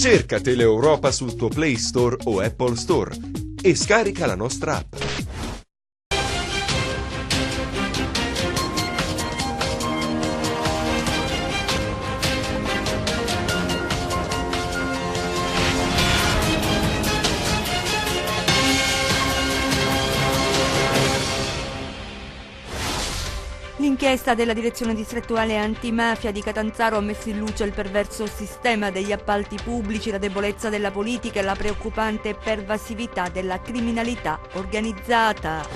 Cerca Teleeuropa sul tuo Play Store o Apple Store e scarica la nostra app. L'inchiesta della direzione distrettuale antimafia di Catanzaro ha messo in luce il perverso sistema degli appalti pubblici, la debolezza della politica e la preoccupante pervasività della criminalità organizzata.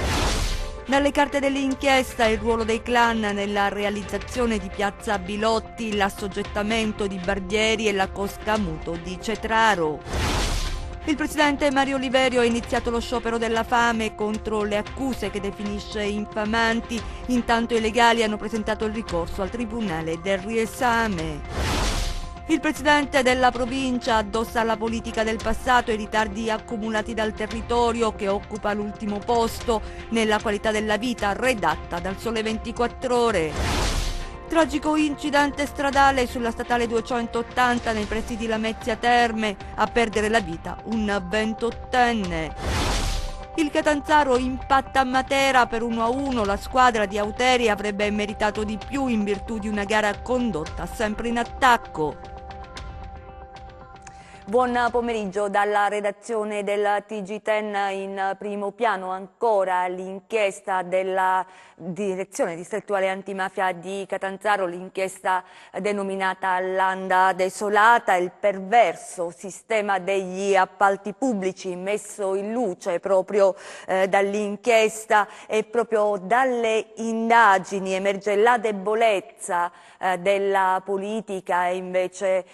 Dalle carte dell'inchiesta il ruolo dei clan nella realizzazione di Piazza Bilotti, l'assoggettamento di Barbieri e la Cosca Muto di Cetraro. Il presidente Mario Oliverio ha iniziato lo sciopero della fame contro le accuse che definisce infamanti, intanto i legali hanno presentato il ricorso al Tribunale del Riesame. Il presidente della provincia addossa alla politica del passato i ritardi accumulati dal territorio che occupa l'ultimo posto nella qualità della vita redatta dal Sole 24 Ore. Tragico incidente stradale sulla statale 280 nei pressi di Lamezia Terme, a perdere la vita un 28enne. Il Catanzaro impatta a Matera per 1-1, la squadra di Auteri avrebbe meritato di più in virtù di una gara condotta sempre in attacco. Buon pomeriggio dalla redazione del TG10. In primo piano ancora l'inchiesta della direzione distrettuale antimafia di Catanzaro, l'inchiesta denominata Landa Desolata, il perverso sistema degli appalti pubblici messo in luce proprio dall'inchiesta e proprio dalle indagini emerge la debolezza della polica e invece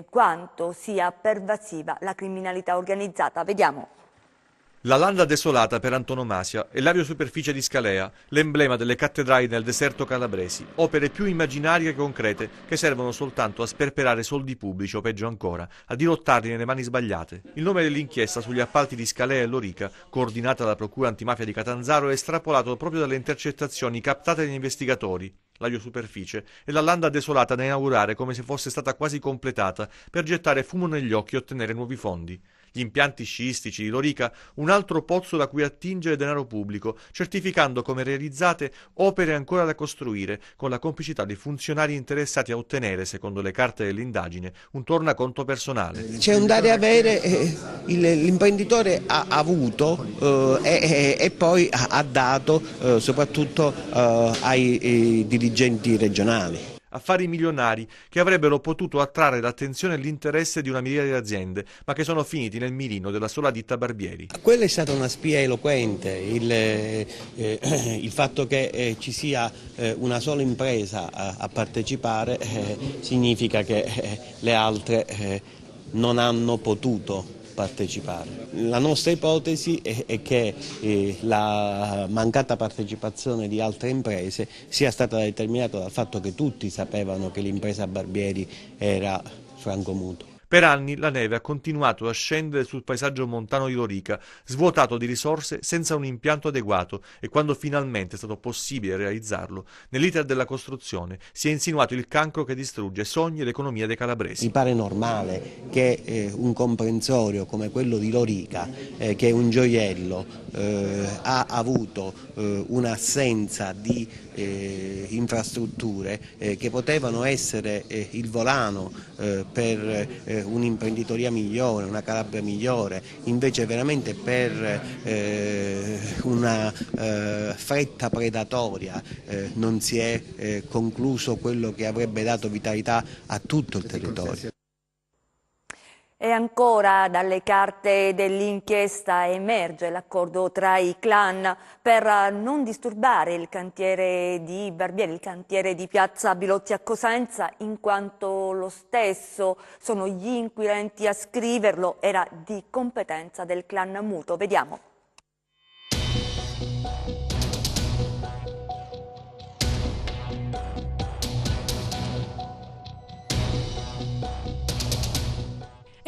quanto sia pervasiva la criminalità organizzata. Vediamo. La landa desolata per antonomasia è l'aviosuperficie di Scalea, l'emblema delle cattedrali nel deserto calabresi, opere più immaginarie che concrete che servono soltanto a sperperare soldi pubblici o peggio ancora, a dirottarli nelle mani sbagliate. Il nome dell'inchiesta sugli appalti di Scalea e Lorica, coordinata dalla Procura Antimafia di Catanzaro, è estrapolato proprio dalle intercettazioni captate dagli investigatori. L'aviosuperficie e la landa desolata da inaugurare come se fosse stata quasi completata per gettare fumo negli occhi e ottenere nuovi fondi. Gli impianti sciistici di Lorica, un altro pozzo da cui attingere denaro pubblico, certificando come realizzate opere ancora da costruire, con la complicità di funzionari interessati a ottenere, secondo le carte dell'indagine, un tornaconto personale. C'è un dare avere, l'imprenditore ha avuto e poi ha dato soprattutto ai dirigenti regionali. Affari milionari che avrebbero potuto attrarre l'attenzione e l'interesse di una miriade di aziende, ma che sono finiti nel mirino della sola ditta Barbieri. Quella è stata una spia eloquente, il fatto che ci sia una sola impresa a partecipare significa che le altre non hanno potuto partecipare. La nostra ipotesi è che la mancata partecipazione di altre imprese sia stata determinata dal fatto che tutti sapevano che l'impresa Barbieri era francomuto. Per anni la neve ha continuato a scendere sul paesaggio montano di Lorica, svuotato di risorse senza un impianto adeguato, e quando finalmente è stato possibile realizzarlo, nell'iter della costruzione si è insinuato il cancro che distrugge sogni e l'economia dei calabresi. Mi pare normale che un comprensorio come quello di Lorica, che è un gioiello, ha avuto un'assenza di infrastrutture che potevano essere il volano per un'imprenditoria migliore, una Calabria migliore, invece veramente per una fretta predatoria non si è concluso quello che avrebbe dato vitalità a tutto il territorio. E ancora dalle carte dell'inchiesta emerge l'accordo tra i clan per non disturbare il cantiere di Barbieri, il cantiere di Piazza Bilotti a Cosenza, in quanto lo stesso, sono gli inquirenti a scriverlo, era di competenza del clan Muto. Vediamo.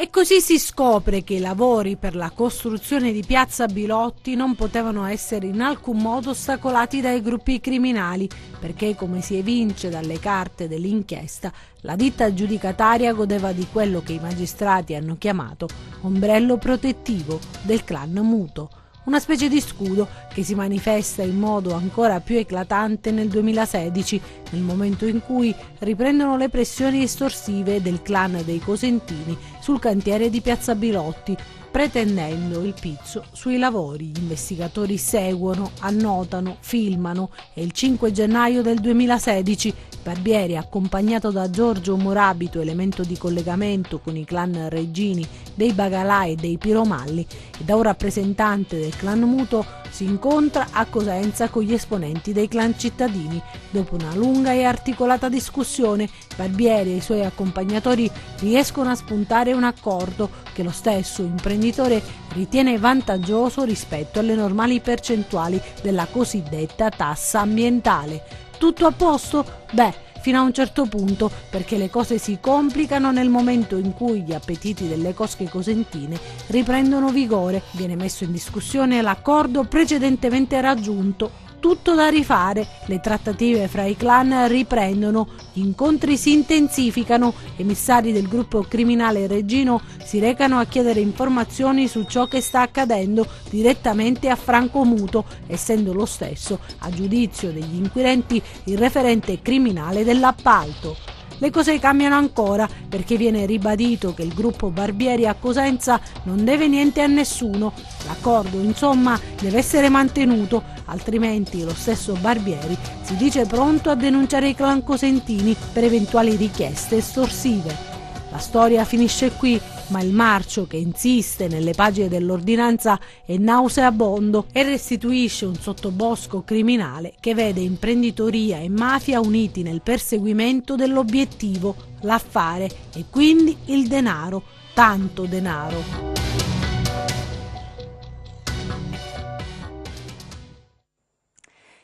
E così si scopre che i lavori per la costruzione di Piazza Bilotti non potevano essere in alcun modo ostacolati dai gruppi criminali, perché, come si evince dalle carte dell'inchiesta, la ditta aggiudicataria godeva di quello che i magistrati hanno chiamato ombrello protettivo del clan Muto. Una specie di scudo che si manifesta in modo ancora più eclatante nel 2016, nel momento in cui riprendono le pressioni estorsive del clan dei Cosentini sul cantiere di Piazza Bilotti, pretendendo il pizzo sui lavori. Gli investigatori seguono, annotano, filmano e il 5 gennaio del 2016 Barbieri, accompagnato da Giorgio Morabito, elemento di collegamento con i clan Reggini, dei Bagalà e dei Piromalli, e da un rappresentante del clan Muto, si incontra a Cosenza con gli esponenti dei clan cittadini. Dopo una lunga e articolata discussione, Barbieri e i suoi accompagnatori riescono a spuntare un accordo che lo stesso imprenditore ritiene vantaggioso rispetto alle normali percentuali della cosiddetta tassa ambientale. Tutto a posto? Beh, fino a un certo punto, perché le cose si complicano nel momento in cui gli appetiti delle cosche cosentine riprendono vigore. Viene messo in discussione l'accordo precedentemente raggiunto. Tutto da rifare, le trattative fra i clan riprendono, gli incontri si intensificano, emissari del gruppo criminale Reggino si recano a chiedere informazioni su ciò che sta accadendo direttamente a Franco Muto, essendo lo stesso, a giudizio degli inquirenti, il referente criminale dell'appalto. Le cose cambiano ancora perché viene ribadito che il gruppo Barbieri a Cosenza non deve niente a nessuno. L'accordo, insomma, deve essere mantenuto, altrimenti lo stesso Barbieri si dice pronto a denunciare i clan cosentini per eventuali richieste estorsive. La storia finisce qui, ma il marcio che insiste nelle pagine dell'ordinanza è nauseabondo e restituisce un sottobosco criminale che vede imprenditoria e mafia uniti nel perseguimento dell'obiettivo, l'affare e quindi il denaro, tanto denaro.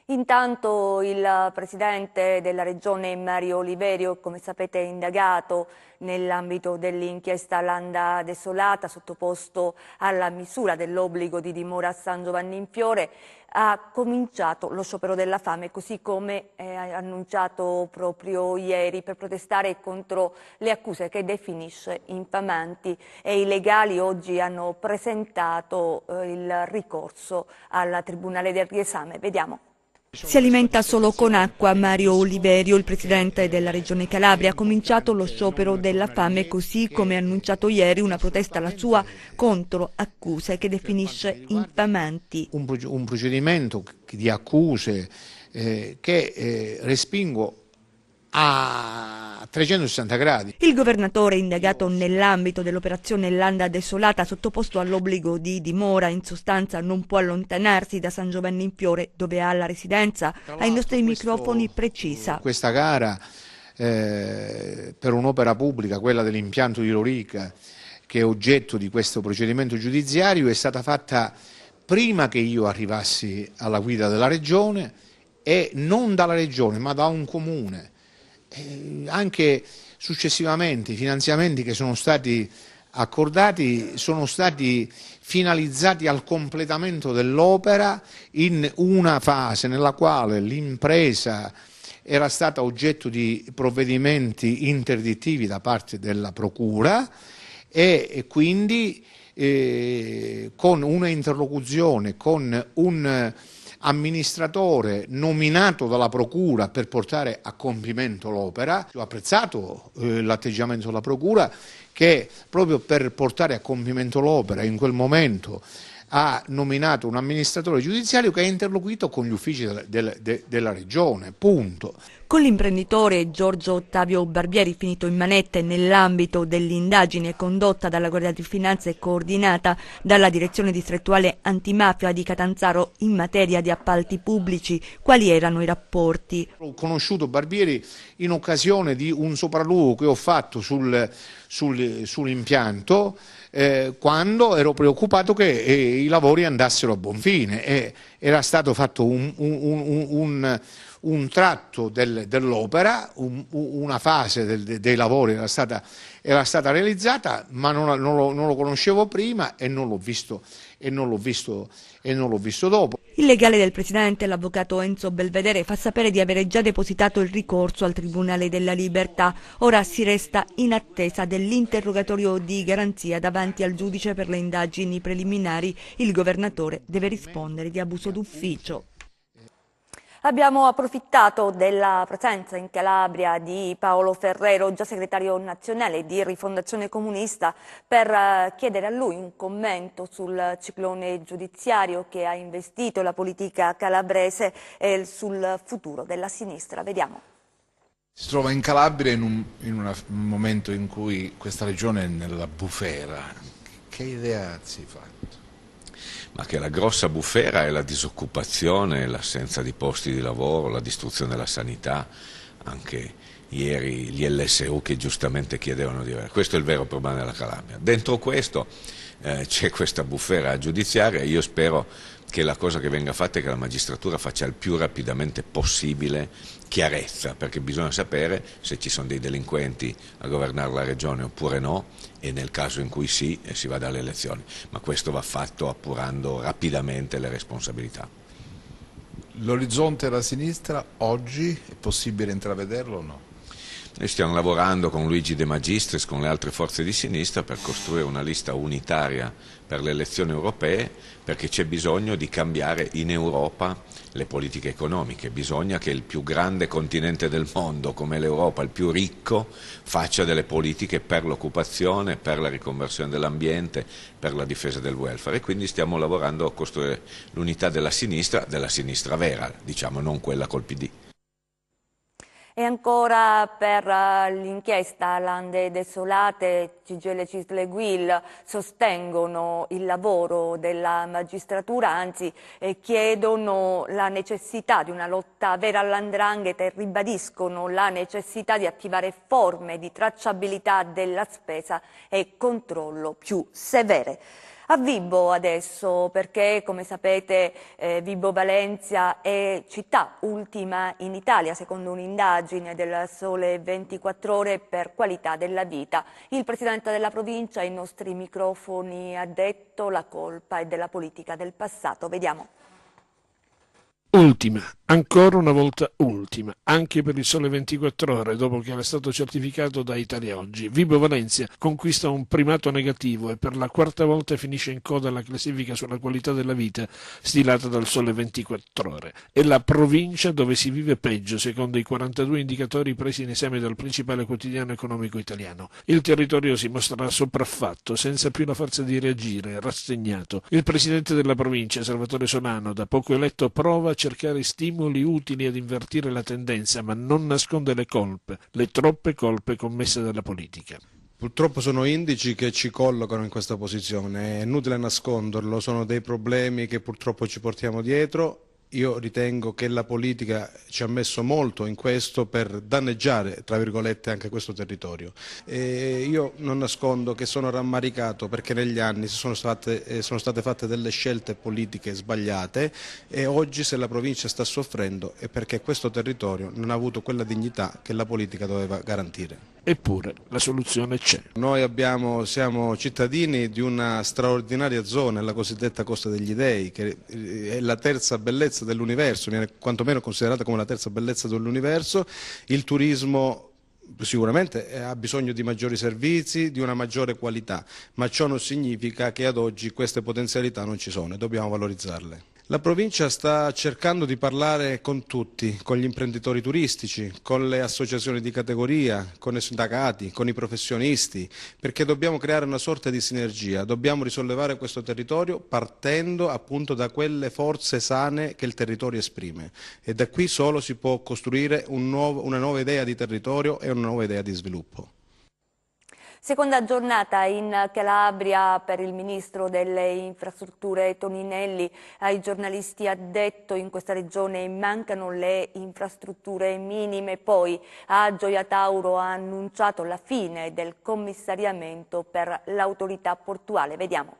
Intanto il presidente della regione Mario Oliverio, come sapete, è indagato nell'ambito dell'inchiesta Landa Desolata, sottoposto alla misura dell'obbligo di dimora a San Giovanni in Fiore. Ha cominciato lo sciopero della fame, così come annunciato proprio ieri, per protestare contro le accuse che definisce infamanti, e i legali oggi hanno presentato il ricorso al Tribunale del Riesame. Vediamo. Si alimenta solo con acqua. Mario Oliverio, il presidente della regione Calabria, ha cominciato lo sciopero della fame, così come annunciato ieri una protesta alla sua contro accuse che definisce infamanti. Un procedimento di accuse che respingo a 360 gradi. Il governatore, indagato nell'ambito dell'operazione Landa Desolata, sottoposto all'obbligo di dimora, in sostanza non può allontanarsi da San Giovanni in Fiore, dove ha la residenza. Ai nostri microfoni precisa: questa gara per un'opera pubblica, quella dell'impianto di Lorica, che è oggetto di questo procedimento giudiziario, è stata fatta prima che io arrivassi alla guida della regione, e non dalla regione ma da un comune. Anche successivamente i finanziamenti che sono stati accordati sono stati finalizzati al completamento dell'opera in una fase nella quale l'impresa era stata oggetto di provvedimenti interdittivi da parte della Procura e quindi con una interlocuzione con un amministratore nominato dalla Procura per portare a compimento l'opera. Ho apprezzato l'atteggiamento della Procura, che proprio per portare a compimento l'opera in quel momento ha nominato un amministratore giudiziario che ha interloquito con gli uffici della regione, punto. Con l'imprenditore Giorgio Ottavio Barbieri, finito in manette nell'ambito dell'indagine condotta dalla Guardia di Finanza e coordinata dalla Direzione Distrettuale Antimafia di Catanzaro in materia di appalti pubblici, quali erano i rapporti? Ho conosciuto Barbieri in occasione di un sopralluogo che ho fatto sull'impianto, quando ero preoccupato che i lavori andassero a buon fine, e era stato fatto un un tratto dell'opera, una fase dei lavori era stata realizzata, ma non lo conoscevo prima e non l'ho visto dopo. Il legale del presidente, l'avvocato Enzo Belvedere, fa sapere di avere già depositato il ricorso al Tribunale della Libertà. Ora si resta in attesa dell'interrogatorio di garanzia davanti al giudice per le indagini preliminari. Il governatore deve rispondere di abuso d'ufficio. Abbiamo approfittato della presenza in Calabria di Paolo Ferrero, già segretario nazionale di Rifondazione Comunista, per chiedere a lui un commento sul ciclone giudiziario che ha investito la politica calabrese e sul futuro della sinistra. Vediamo. Si trova in Calabria in un momento in cui questa regione è nella bufera. Che idea si fa? Ma che la grossa bufera è la disoccupazione, l'assenza di posti di lavoro, la distruzione della sanità, anche ieri gli LSU che giustamente chiedevano di avere. Questo è il vero problema della Calabria. Dentro questo c'è questa bufera giudiziaria. Io spero che la cosa che venga fatta è che la magistratura faccia il più rapidamente possibile chiarezza, perché bisogna sapere se ci sono dei delinquenti a governare la regione oppure no, e nel caso in cui sì, si vada alle elezioni, ma questo va fatto appurando rapidamente le responsabilità. L'orizzonte della sinistra oggi è possibile intravederlo o no? Noi stiamo lavorando con Luigi De Magistris, con le altre forze di sinistra, per costruire una lista unitaria per le elezioni europee, perché c'è bisogno di cambiare in Europa le politiche economiche. Bisogna che il più grande continente del mondo, come l'Europa, il più ricco, faccia delle politiche per l'occupazione, per la riconversione dell'ambiente, per la difesa del welfare, e quindi stiamo lavorando a costruire l'unità della sinistra vera, diciamo, non quella col PD. E ancora per l'inchiesta Lande Desolate, CGIL, CISL e UIL sostengono il lavoro della magistratura, anzi chiedono la necessità di una lotta vera all''ndrangheta e ribadiscono la necessità di attivare forme di tracciabilità della spesa e controllo più severe. A Vibo adesso, perché come sapete Vibo Valentia è città ultima in Italia, secondo un'indagine del Sole 24 Ore per qualità della vita. Il presidente della provincia ai nostri microfoni ha detto la colpa è della politica del passato. Vediamo. Ultima, ancora una volta ultima, anche per il Sole 24 Ore, dopo che era stato certificato da Italia Oggi. Vibo Valentia conquista un primato negativo e per la quarta volta finisce in coda alla classifica sulla qualità della vita stilata dal Sole 24 Ore. È la provincia dove si vive peggio, secondo i 42 indicatori presi in esame dal principale quotidiano economico italiano. Il territorio si mostrerà sopraffatto, senza più la forza di reagire, rassegnato. Il presidente della provincia, Salvatore Solano, da poco eletto, prova a cercare stimoli utili ad invertire la tendenza, ma non nasconde le colpe, le troppe colpe commesse dalla politica. Purtroppo sono indici che ci collocano in questa posizione, è inutile nasconderlo, sono dei problemi che purtroppo ci portiamo dietro. Io ritengo che la politica ci ha messo molto in questo per danneggiare, tra virgolette, anche questo territorio. Io non nascondo che sono rammaricato perché negli anni sono state fatte delle scelte politiche sbagliate e oggi se la provincia sta soffrendo è perché questo territorio non ha avuto quella dignità che la politica doveva garantire. Eppure la soluzione c'è. Noi siamo cittadini di una straordinaria zona, la cosiddetta Costa degli Dei, che è la terza bellezza dell'universo, viene quantomeno considerata come la terza bellezza dell'universo. Il turismo sicuramente ha bisogno di maggiori servizi, di una maggiore qualità, ma ciò non significa che ad oggi queste potenzialità non ci sono e dobbiamo valorizzarle. La provincia sta cercando di parlare con tutti, con gli imprenditori turistici, con le associazioni di categoria, con i sindacati, con i professionisti, perché dobbiamo creare una sorta di sinergia, dobbiamo risollevare questo territorio partendo appunto da quelle forze sane che il territorio esprime e da qui solo si può costruire una nuova idea di territorio e una nuova idea di sviluppo. Seconda giornata in Calabria per il ministro delle infrastrutture Toninelli. Ai giornalisti ha detto in questa regione mancano le infrastrutture minime. Poi a Gioia Tauro ha annunciato la fine del commissariamento per l'autorità portuale. Vediamo.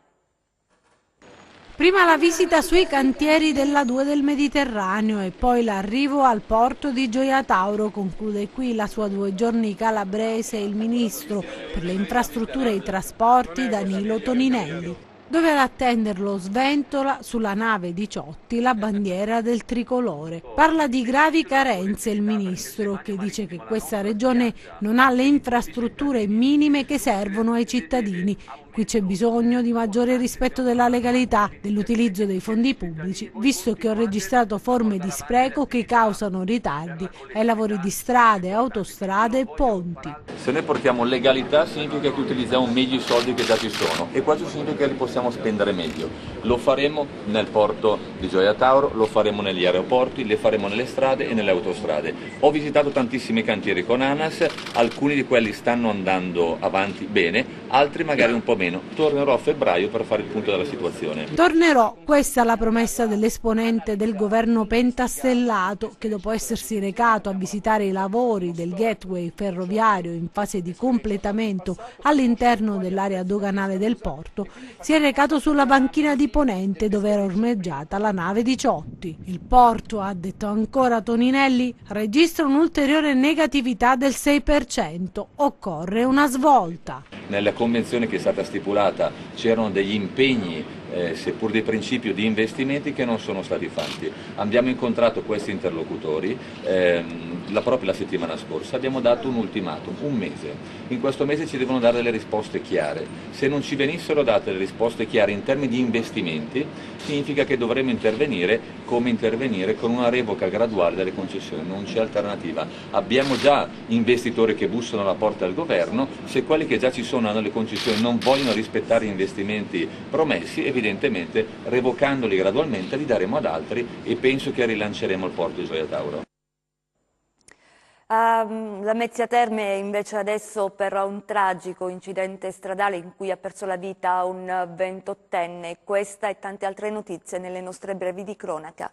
Prima la visita sui cantieri della 2 del Mediterraneo e poi l'arrivo al porto di Gioia Tauro. Conclude qui la sua 2 giorni calabrese il ministro per le infrastrutture e i trasporti Danilo Toninelli, dove ad attenderlo sventola sulla nave Diciotti la bandiera del tricolore. Parla di gravi carenze il ministro, che dice che questa regione non ha le infrastrutture minime che servono ai cittadini. Qui c'è bisogno di maggiore rispetto della legalità, dell'utilizzo dei fondi pubblici, visto che ho registrato forme di spreco che causano ritardi ai lavori di strade, autostrade e ponti. Se noi portiamo legalità significa che utilizziamo meglio i soldi che già ci sono e questo significa che li possiamo spendere meglio. Lo faremo nel porto di Gioia Tauro, lo faremo negli aeroporti, le faremo nelle strade e nelle autostrade. Ho visitato tantissimi cantieri con ANAS, alcuni di quelli stanno andando avanti bene, altri magari un po' meno. Tornerò a febbraio per fare il punto della situazione. Tornerò, questa è la promessa dell'esponente del governo pentastellato, che dopo essersi recato a visitare i lavori del gateway ferroviario in fase di completamento all'interno dell'area doganale del porto, si è recato sulla banchina di Ponente dove era ormeggiata la nave Diciotti. Il porto, ha detto ancora Toninelli, registra un'ulteriore negatività del 6%, occorre una svolta. Nella convenzione che è stata stipulata c'erano degli impegni, seppur di principio, di investimenti che non sono stati fatti. Abbiamo incontrato questi interlocutori proprio la settimana scorsa, abbiamo dato un ultimatum, un mese. In questo mese ci devono dare delle risposte chiare. Se non ci venissero date le risposte chiare in termini di investimenti, significa che dovremo intervenire come intervenire con una revoca graduale delle concessioni, non c'è alternativa. Abbiamo già investitori che bussano alla porta del governo, se quelli che già ci sono hanno le concessioni non vogliono rispettare gli investimenti promessi, evidentemente revocandoli gradualmente li daremo ad altri e penso che rilanceremo il porto di Gioia Tauro. La Mezzia Terme invece adesso per un tragico incidente stradale in cui ha perso la vita un 28enne. Questa e tante altre notizie nelle nostre brevi di cronaca.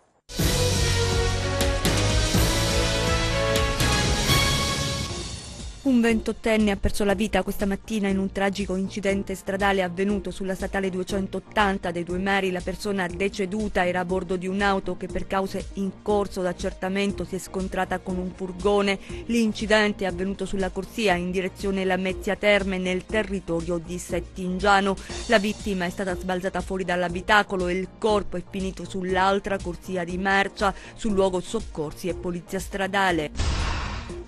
Un 28enne ha perso la vita questa mattina in un tragico incidente stradale avvenuto sulla statale 280 dei Due Mari. La persona deceduta era a bordo di un'auto che per cause in corso d'accertamento si è scontrata con un furgone. L'incidente è avvenuto sulla corsia in direzione La Mezzia Terme nel territorio di Settingiano. La vittima è stata sbalzata fuori dall'abitacolo e il corpo è finito sull'altra corsia di Mercia. Sul luogo soccorsi e polizia stradale.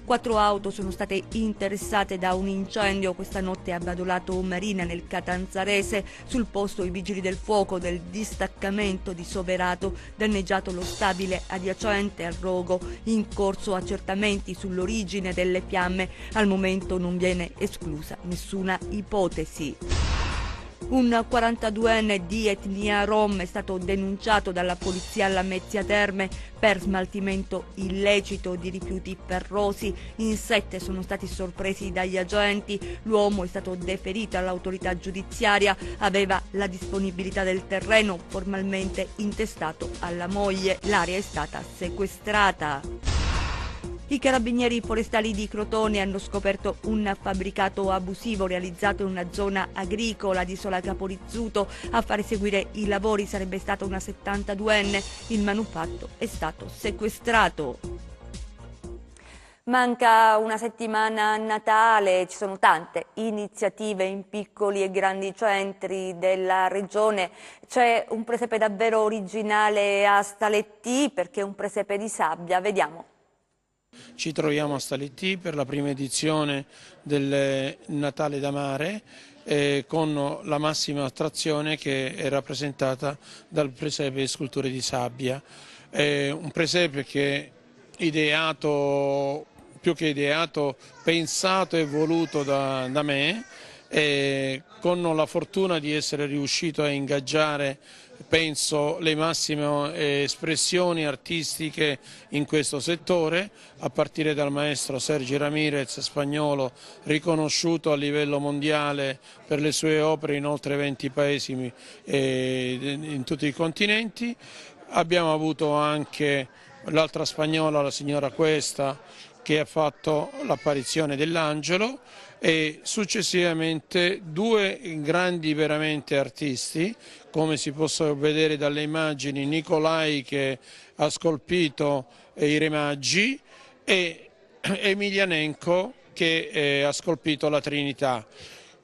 4 auto sono state interessate da un incendio questa notte a Badolato Marina nel Catanzarese. Sul posto i vigili del fuoco del distaccamento di Soverato, danneggiato lo stabile adiacente al rogo, in corso accertamenti sull'origine delle fiamme. Al momento non viene esclusa nessuna ipotesi. Un 42enne di etnia rom è stato denunciato dalla polizia alla Mezzia Terme per smaltimento illecito di rifiuti ferrosi. In 7 sono stati sorpresi dagli agenti. L'uomo è stato deferito all'autorità giudiziaria, aveva la disponibilità del terreno formalmente intestato alla moglie. L'area è stata sequestrata. I carabinieri forestali di Crotone hanno scoperto un fabbricato abusivo realizzato in una zona agricola di Sola Caporizzuto. A fare seguire i lavori sarebbe stata una 72enne. Il manufatto è stato sequestrato. Manca una settimana a Natale, ci sono tante iniziative in piccoli e grandi centri della regione. C'è un presepe davvero originale a Stalettì perché è un presepe di sabbia, vediamo. Ci troviamo a Stalettì per la prima edizione del Natale da Mare con la massima attrazione che è rappresentata dal presepe di sculture di sabbia. Un presepe che ideato, più che ideato, pensato e voluto da me, con la fortuna di essere riuscito a ingaggiare, penso, le massime espressioni artistiche in questo settore, a partire dal maestro Sergio Ramirez, spagnolo, riconosciuto a livello mondiale per le sue opere in oltre 20 paesi in tutti i continenti. Abbiamo avuto anche l'altra spagnola, la signora Cuesta, che ha fatto l'apparizione dell'angelo, e successivamente due grandi veramente artisti, come si può vedere dalle immagini, Nicolai che ha scolpito i Re Magi e Emelianenko che ha scolpito la Trinità.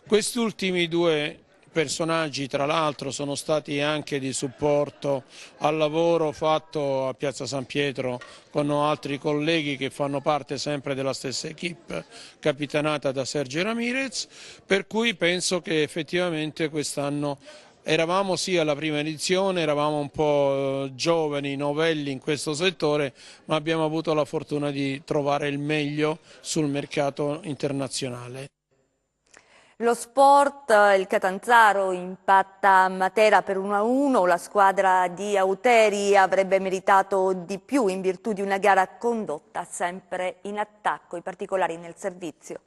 Questi ultimi due personaggi tra l'altro sono stati anche di supporto al lavoro fatto a Piazza San Pietro con altri colleghi che fanno parte sempre della stessa equipe capitanata da Sergio Ramirez, per cui penso che effettivamente quest'anno eravamo sì alla prima edizione, eravamo un po' giovani, novelli in questo settore, ma abbiamo avuto la fortuna di trovare il meglio sul mercato internazionale. Lo sport, il Catanzaro impatta a Matera per 1-1, la squadra di Auteri avrebbe meritato di più in virtù di una gara condotta sempre in attacco, i particolari nel servizio.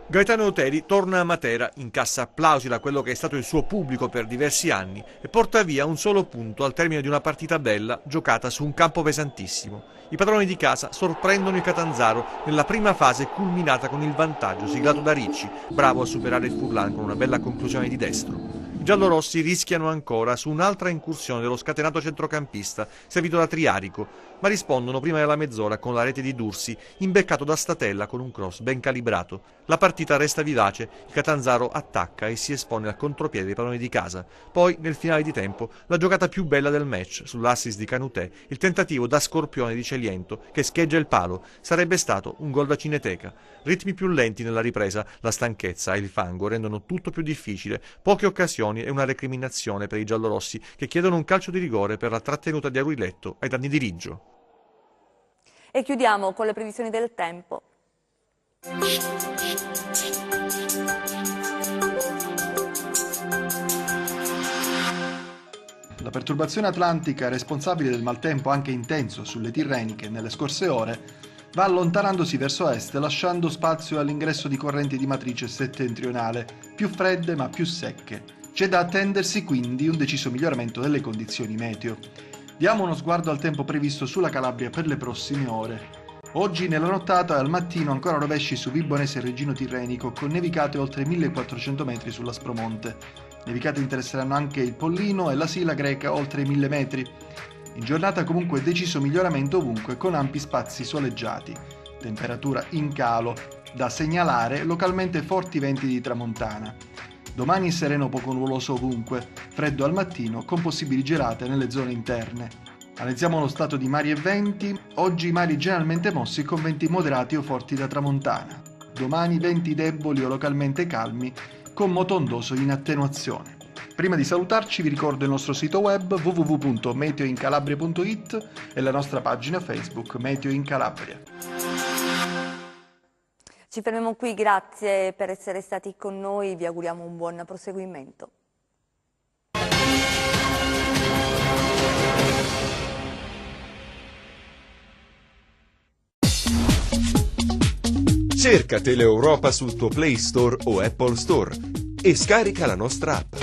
Gaetano Auteri torna a Matera, incassa applausi da quello che è stato il suo pubblico per diversi anni e porta via un solo punto al termine di una partita bella giocata su un campo pesantissimo. I padroni di casa sorprendono il Catanzaro nella prima fase culminata con il vantaggio siglato da Ricci, bravo a superare il Furlan con una bella conclusione di destro. I giallorossi rischiano ancora su un'altra incursione dello scatenato centrocampista servito da Triarico, ma rispondono prima della mezz'ora con la rete di Dursi, imbeccato da Statella con un cross ben calibrato. La partita resta vivace, il Catanzaro attacca e si espone al contropiede dei padroni di casa. Poi, nel finale di tempo, la giocata più bella del match, sull'assist di Canutè, il tentativo da scorpione di Celiento che scheggia il palo. Sarebbe stato un gol da cineteca. Ritmi più lenti nella ripresa, la stanchezza e il fango rendono tutto più difficile, poche occasioni e una recriminazione per i giallorossi che chiedono un calcio di rigore per la trattenuta di Auriletto ai danni di Riggio. E chiudiamo con le previsioni del tempo. La perturbazione atlantica responsabile del maltempo anche intenso sulle Tirreniche nelle scorse ore va allontanandosi verso est lasciando spazio all'ingresso di correnti di matrice settentrionale più fredde ma più secche. C'è da attendersi quindi un deciso miglioramento delle condizioni meteo. Diamo uno sguardo al tempo previsto sulla Calabria per le prossime ore. Oggi nella nottata e al mattino ancora rovesci su Vibonese e Reggino Tirrenico con nevicate oltre 1400 metri sull'Aspromonte. Nevicate interesseranno anche il Pollino e la Sila Greca oltre i 1000 metri. In giornata comunque deciso miglioramento ovunque con ampi spazi soleggiati. Temperatura in calo, da segnalare localmente forti venti di tramontana. Domani sereno poco nuvoloso ovunque, freddo al mattino con possibili gelate nelle zone interne. Analizziamo lo stato di mari e venti, oggi mari generalmente mossi con venti moderati o forti da tramontana. Domani venti deboli o localmente calmi con moto ondoso in attenuazione. Prima di salutarci vi ricordo il nostro sito web www.meteoincalabria.it e la nostra pagina Facebook Meteo in Calabria. Ci fermiamo qui, grazie per essere stati con noi, vi auguriamo un buon proseguimento. Cerca Teleeuropa sul tuo Play Store o Apple Store e scarica la nostra app.